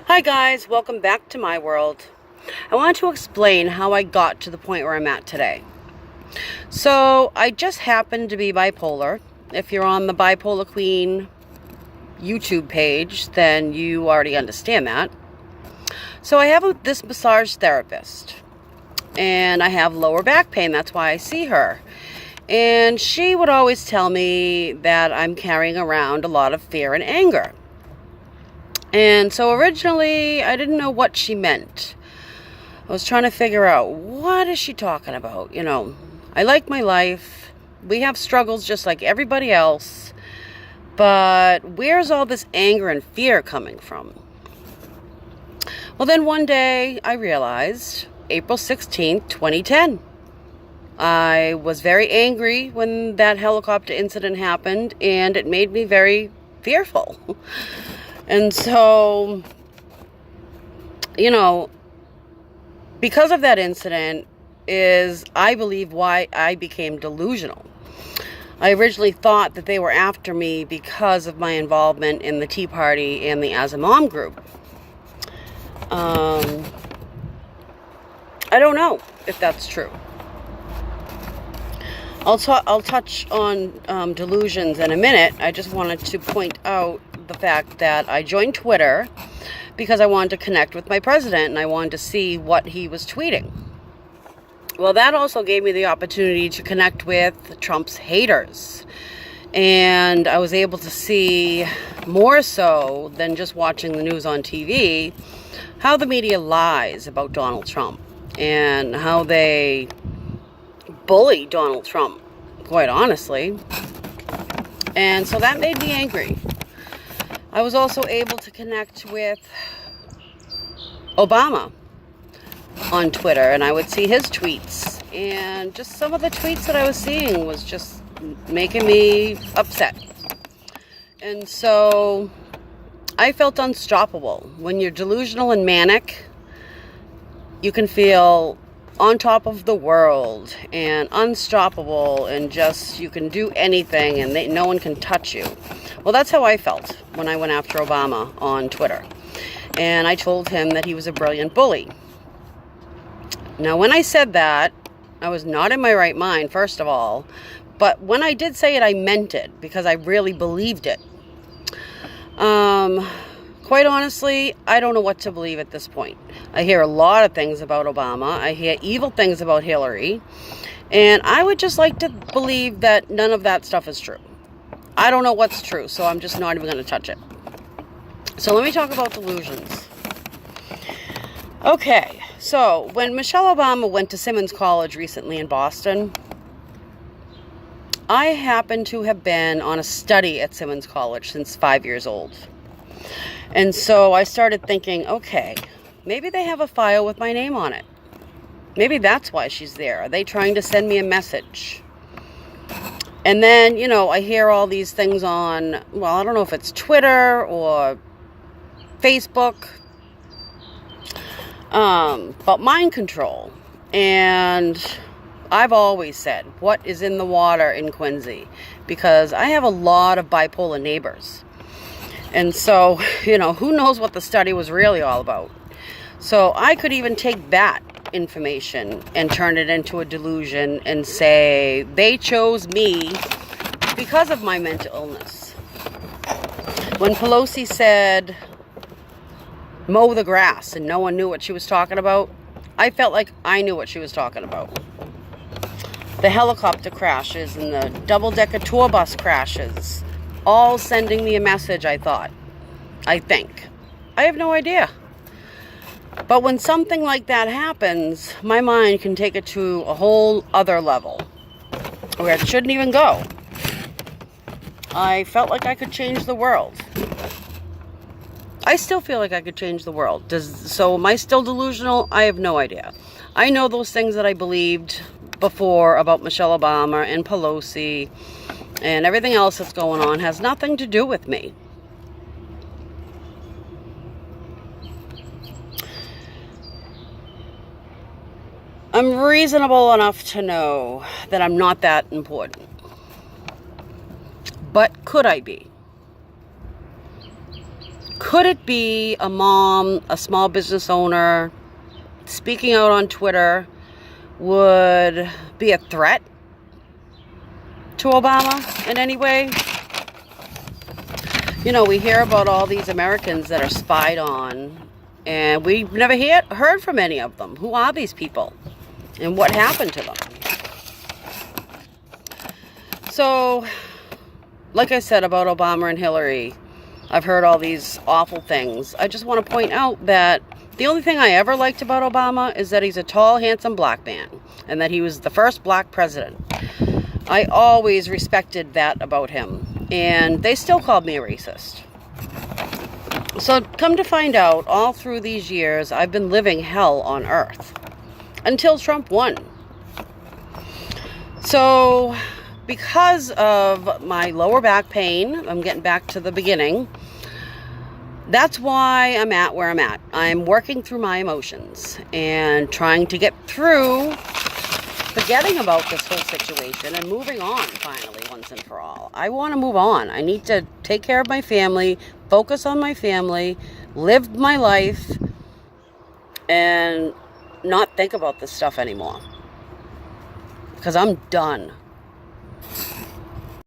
Hi guys, welcome back to my world. I want to explain how I got to the point where I'm at today. So I just happen to be bipolar. If you're on the Bipolar Queen YouTube page, then you already understand that. So I have this massage therapist and I have lower back pain. That's why I see her. And she would always tell me that I'm carrying around a lot of fear and anger. And so originally, I didn't know what she meant. I was trying to figure out, what is she talking about? I like my life. We have struggles just like everybody else. But where's all this anger and fear coming from? Well, then one day I realized, April 16th, 2010. I was very angry when that helicopter incident happened, and it made me very fearful. And so, because of that incident is, I believe, why I became delusional. I originally thought that they were after me because of my involvement in the Tea Party and the As a Mom group. I don't know if that's true. I'll touch on delusions in a minute. I just wanted to point out the fact that I joined Twitter because I wanted to connect with my president and I wanted to see what he was tweeting. Well, that also gave me the opportunity to connect with Trump's haters. And I was able to see, more so than just watching the news on TV, how the media lies about Donald Trump and how they bully Donald Trump, quite honestly. And so that made me angry. I was also able to connect with Obama on Twitter, and I would see his tweets, and just some of the tweets that I was seeing was just making me upset. And so I felt unstoppable. When you're delusional and manic, you can feel on top of the world and unstoppable, and just you can do anything and no one can touch you. Well, that's how I felt when I went after Obama on Twitter. And I told him that he was a brilliant bully. Now, when I said that, I was not in my right mind, first of all. But when I did say it, I meant it because I really believed it. Quite honestly, I don't know what to believe at this point. I hear a lot of things about Obama. I hear evil things about Hillary. And I would just like to believe that none of that stuff is true. I don't know what's true, so I'm just not even going to touch it. So let me talk about delusions. Okay, so when Michelle Obama went to Simmons College recently in Boston, I happen to have been on a study at Simmons College since 5 years old. And so I started thinking, okay, maybe they have a file with my name on it. Maybe that's why she's there. Are they trying to send me a message? And then, I hear all these things on, well, I don't know if it's Twitter or Facebook, but mind control. And I've always said, what is in the water in Quincy? Because I have a lot of bipolar neighbors. And so, who knows what the study was really all about. So I could even take that information and turn it into a delusion and say, they chose me because of my mental illness. When Pelosi said, mow the grass, and no one knew what she was talking about, I felt like I knew what she was talking about. The helicopter crashes and the double-decker tour bus crashes, all sending me a message, I think. I have no idea. But when something like that happens, my mind can take it to a whole other level where it shouldn't even go. I felt like I could change the world. I still feel like I could change the world. So am I still delusional? I have no idea. I know those things that I believed before about Michelle Obama and Pelosi and everything else that's going on has nothing to do with me. I'm reasonable enough to know that I'm not that important. But could I be? Could it be a mom, a small business owner, speaking out on Twitter would be a threat to Obama in any way? You know, we hear about all these Americans that are spied on, and we've never heard from any of them. Who are these people? And what happened to them? So, like I said about Obama and Hillary, I've heard all these awful things. I just want to point out that the only thing I ever liked about Obama is that he's a tall, handsome black man, and that he was the first black president. I always respected that about him, and they still called me a racist. So come to find out, all through these years, I've been living hell on earth until Trump won. So because of my lower back pain, I'm getting back to the beginning, that's why I'm at where I'm at. I'm working through my emotions and trying to get through forgetting about this whole situation and moving on finally once and for all. I want to move on. I need to take care of my family, focus on my family, live my life, and not think about this stuff anymore. Because I'm done.